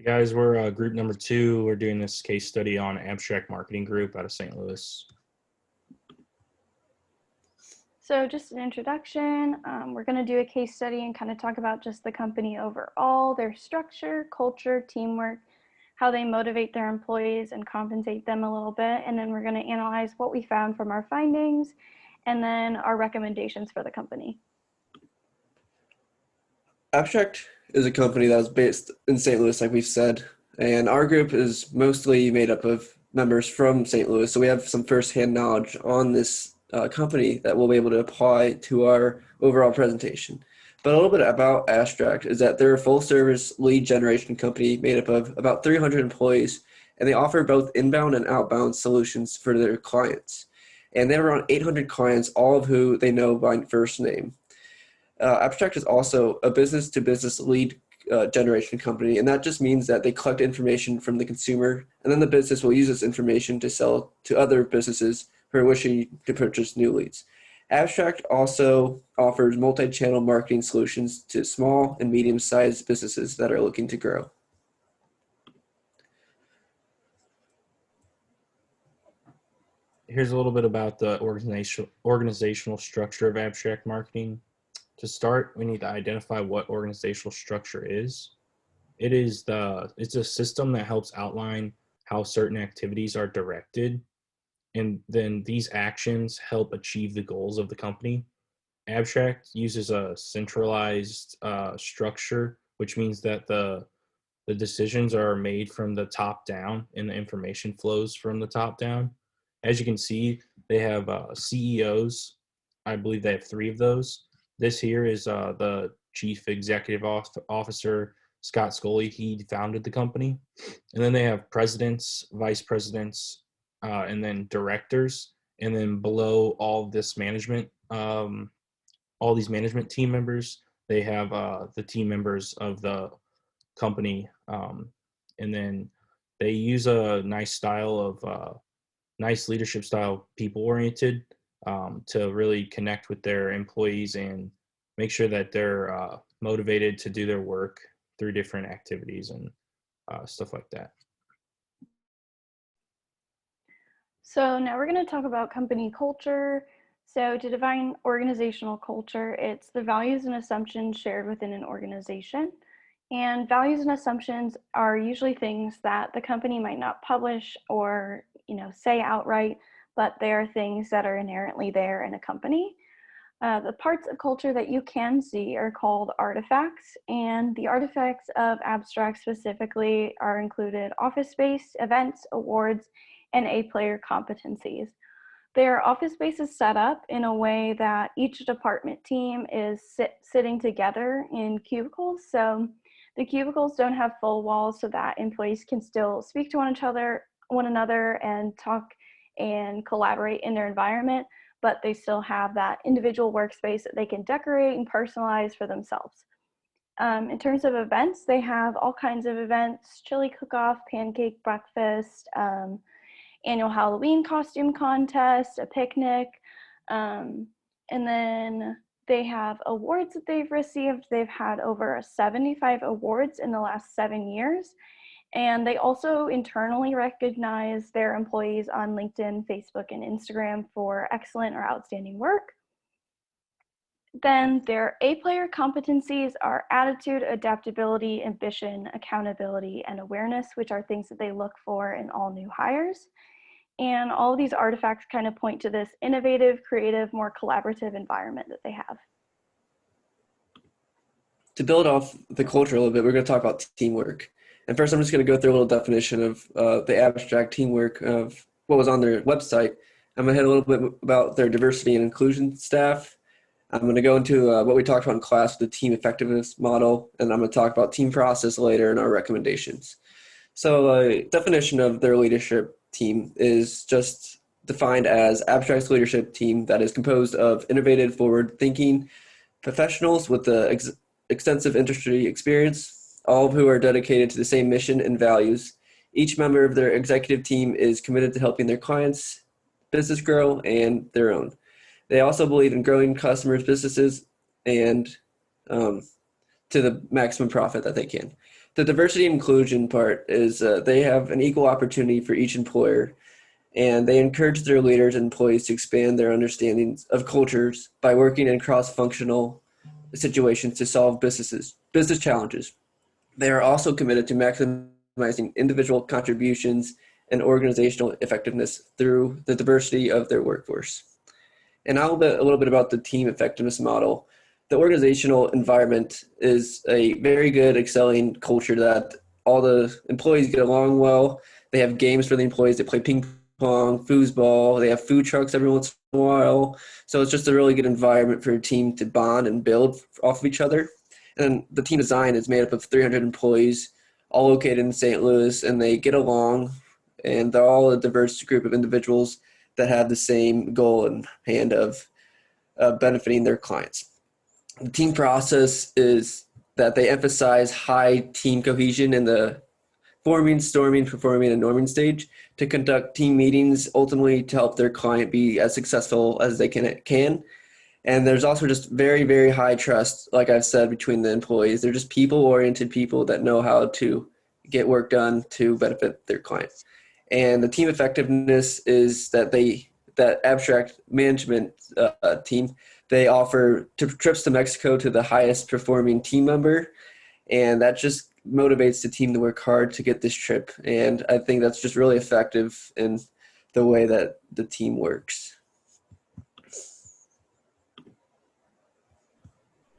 Guys, we're group number two. We're doing this case study on Abstract Marketing Group out of St. Louis. So just an introduction, we're going to do a case study and kind of talk about just the company overall, their structure, culture, teamwork, how they motivate their employees and compensate them a little bit. And then we're going to analyze what we found from our findings and then our recommendations for the company. Abstract is a company that was based in St. Louis, like we've said, and our group is mostly made up of members from St. Louis. So we have some firsthand knowledge on this company that we'll be able to apply to our overall presentation. But a little bit about Abstract is that they're a full-service lead generation company made up of about 300 employees, and they offer both inbound and outbound solutions for their clients. And they have around 800 clients, all of who they know by first name. Abstract is also a business-to-business lead generation company, and that just means that they collect information from the consumer, and then the business will use this information to sell to other businesses who are wishing to purchase new leads. Abstract also offers multi-channel marketing solutions to small and medium-sized businesses that are looking to grow. Here's a little bit about the organizational structure of Abstract Marketing. To start, we need to identify what organizational structure is. It's a system that helps outline how certain activities are directed, and then these actions help achieve the goals of the company. Abstract uses a centralized structure, which means that the decisions are made from the top down and the information flows from the top down. As you can see, they have CEOs. I believe they have three of those. This here is the chief executive officer, Scott Scully. He founded the company. And then they have presidents, vice presidents, and then directors. And then below all this management, all these management team members, they have the team members of the company. And then they use a nice style of nice leadership style, people oriented, to really connect with their employees and make sure that they're motivated to do their work through different activities and stuff like that. So now we're going to talk about company culture. So to define organizational culture, it's the values and assumptions shared within an organization. And values and assumptions are usually things that the company might not publish or, say outright, but they are things that are inherently there in a company. The parts of culture that you can see are called artifacts, and the artifacts of Abstract specifically are included office space, events, awards, and A-player competencies. Their office space is set up in a way that each department team is sitting together in cubicles. So the cubicles don't have full walls so that employees can still speak to one another and talk and collaborate in their environment, but they still have that individual workspace that they can decorate and personalize for themselves. In terms of events, they have all kinds of events: chili cook-off, pancake breakfast, annual Halloween costume contest, a picnic, and then they have awards that they've received. They've had over 75 awards in the last 7 years. And they also internally recognize their employees on LinkedIn, Facebook, and Instagram for excellent or outstanding work. Then their A-player competencies are attitude, adaptability, ambition, accountability, and awareness, which are things that they look for in all new hires. And all of these artifacts kind of point to this innovative, creative, more collaborative environment that they have. To build off the culture a little bit, we're going to talk about teamwork. And first, I'm just going to go through a little definition of the Abstract teamwork of what was on their website. I'm going to hit a little bit about their diversity and inclusion staff. I'm going to go into what we talked about in class, the team effectiveness model, and I'm going to talk about team process later in our recommendations. So a definition of their leadership team is just defined as Abstract's leadership team that is composed of innovative, forward-thinking professionals with the extensive industry experience, all of who are dedicated to the same mission and values. Each member of their executive team is committed to helping their clients' business grow and their own. They also believe in growing customers' businesses and to the maximum profit that they can. The diversity and inclusion part is they have an equal opportunity for each employer, and they encourage their leaders and employees to expand their understandings of cultures by working in cross-functional situations to solve business challenges. They are also committed to maximizing individual contributions and organizational effectiveness through the diversity of their workforce. And now a little bit about the team effectiveness model. The organizational environment is a very good, excelling culture that all the employees get along well. They have games for the employees. They play ping pong, foosball. They have food trucks every once in a while. So it's just a really good environment for a team to bond and build off of each other. And the team design is made up of 300 employees, all located in St. Louis, and they get along, and they're all a diverse group of individuals that have the same goal in hand of benefiting their clients. The team process is that they emphasize high team cohesion in the forming, storming, performing, and norming stage to conduct team meetings, ultimately to help their client be as successful as they can. And there's also just very, very high trust, like I've said, between the employees. They're just people-oriented people that know how to get work done to benefit their clients. And the team effectiveness is that that abstract management team, they offer trips to Mexico to the highest performing team member. And that just motivates the team to work hard to get this trip. And I think that's just really effective in the way that the team works.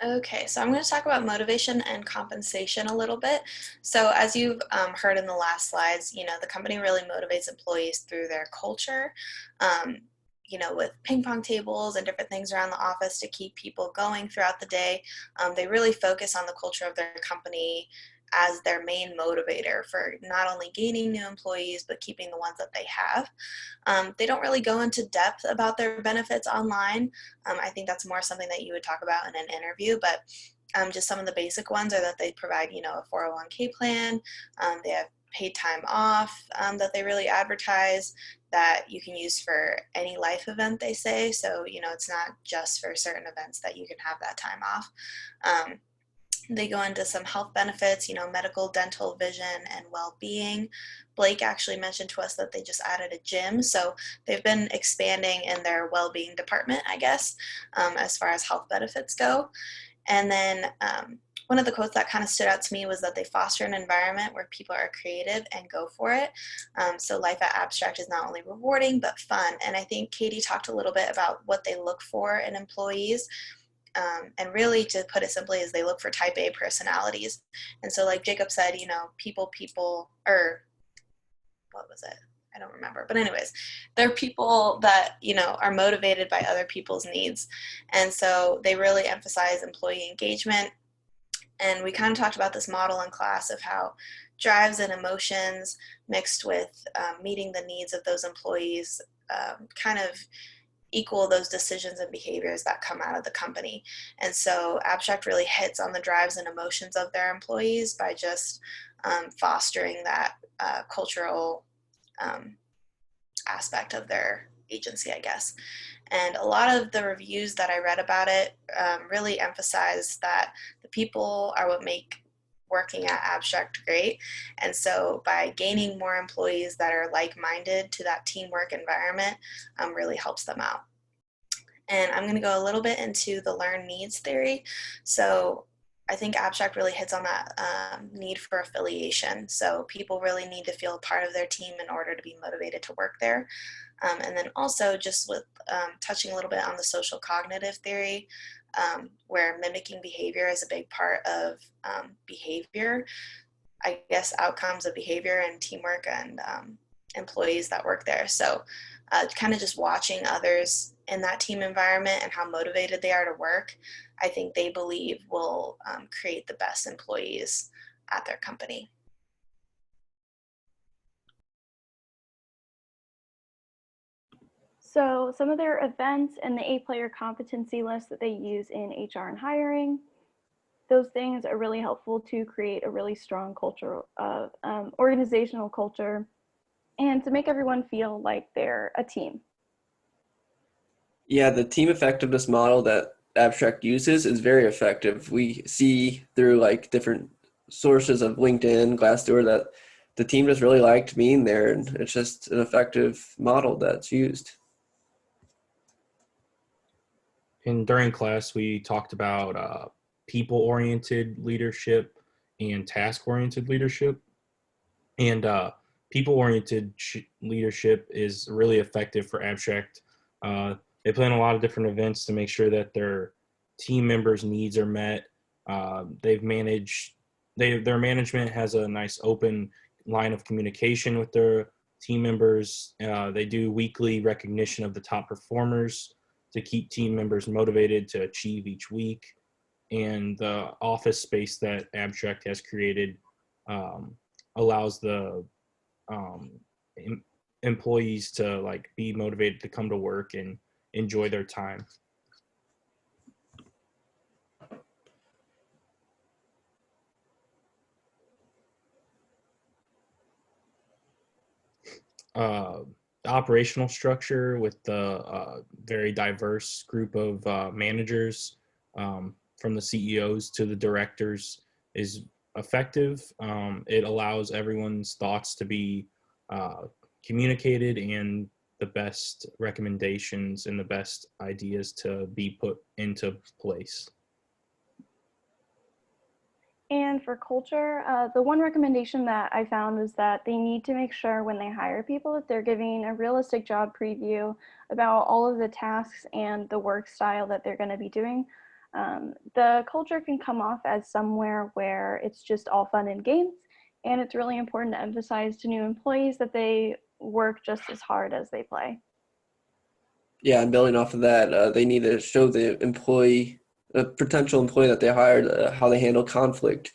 Okay, so I'm going to talk about motivation and compensation a little bit. So as you've heard in the last slides, the company really motivates employees through their culture, with ping pong tables and different things around the office to keep people going throughout the day. They really focus on the culture of their company as their main motivator for not only gaining new employees, but keeping the ones that they have. They don't really go into depth about their benefits online. I think that's more something that you would talk about in an interview, but just some of the basic ones are that they provide, a 401k plan. They have paid time off that they really advertise that you can use for any life event, they say. So, it's not just for certain events that you can have that time off. They go into some health benefits, medical, dental, vision, and well-being. Blake actually mentioned to us that they just added a gym. So they've been expanding in their well-being department, I guess, as far as health benefits go. And then one of the quotes that kind of stood out to me was that they foster an environment where people are creative and go for it. So life at Abstract is not only rewarding, but fun. And I think Katie talked a little bit about what they look for in employees. And really, to put it simply, is they look for type A personalities. And so like Jacob said, people, or what was it? I don't remember. But anyways, they're people that, are motivated by other people's needs. And so they really emphasize employee engagement. And we kind of talked about this model in class of how drives and emotions mixed with meeting the needs of those employees kind of equal those decisions and behaviors that come out of the company. And so Abstract really hits on the drives and emotions of their employees by just fostering that cultural aspect of their agency, I guess. And a lot of the reviews that I read about it really emphasize that the people are what make working at Abstract great. And so by gaining more employees that are like-minded to that teamwork environment really helps them out. And I'm going to go a little bit into the learned needs theory. So I think Abstract really hits on that need for affiliation. So people really need to feel part of their team in order to be motivated to work there. And then also just with touching a little bit on the social cognitive theory, where mimicking behavior is a big part of behavior, I guess outcomes of behavior and teamwork and employees that work there. So kind of just watching others in that team environment and how motivated they are to work, I think they believe will create the best employees at their company. So some of their events and the 8-player competency list that they use in HR and hiring, those things are really helpful to create a really strong culture of organizational culture and to make everyone feel like they're a team. Yeah, the team effectiveness model that Abstract uses is very effective. We see through like different sources of LinkedIn, Glassdoor, that the team just really liked being there, and it's just an effective model that's used. And during class, we talked about people-oriented leadership and task-oriented leadership. And people-oriented leadership is really effective for Abstract. They plan a lot of different events to make sure that their team members' needs are met. They've managed, their management has a nice open line of communication with their team members. They do weekly recognition of the top performers to keep team members motivated to achieve each week. And the office space that Abstract has created allows the employees to like be motivated to come to work and enjoy their time. The operational structure with the very diverse group of managers, from the CEOs to the directors, is effective. It allows everyone's thoughts to be communicated and the best recommendations and the best ideas to be put into place. And for culture, the one recommendation that I found was that they need to make sure when they hire people that they're giving a realistic job preview about all of the tasks and the work style that they're going to be doing. The culture can come off as somewhere where it's just all fun and games, and it's really important to emphasize to new employees that they work just as hard as they play. Yeah, and building off of that, they need to show the employee, the potential employee that they hired, how they handle conflict,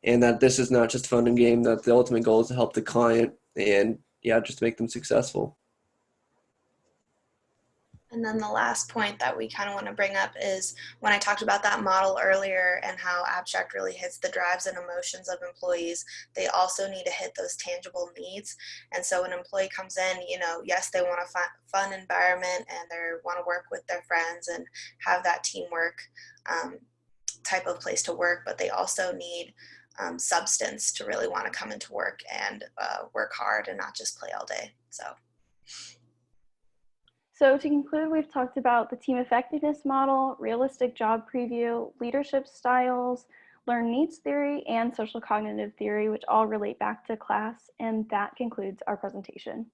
and that this is not just fun and game, that the ultimate goal is to help the client and, yeah, just to make them successful. And then the last point that we kind of want to bring up is when I talked about that model earlier and how Abstract really hits the drives and emotions of employees, they also need to hit those tangible needs. And so when an employee comes in, yes, they want a fun environment and they want to work with their friends and have that teamwork type of place to work, but they also need substance to really want to come into work and work hard and not just play all day. So to conclude, we've talked about the team effectiveness model, realistic job preview, leadership styles, learned needs theory, and social cognitive theory, which all relate back to class. And that concludes our presentation.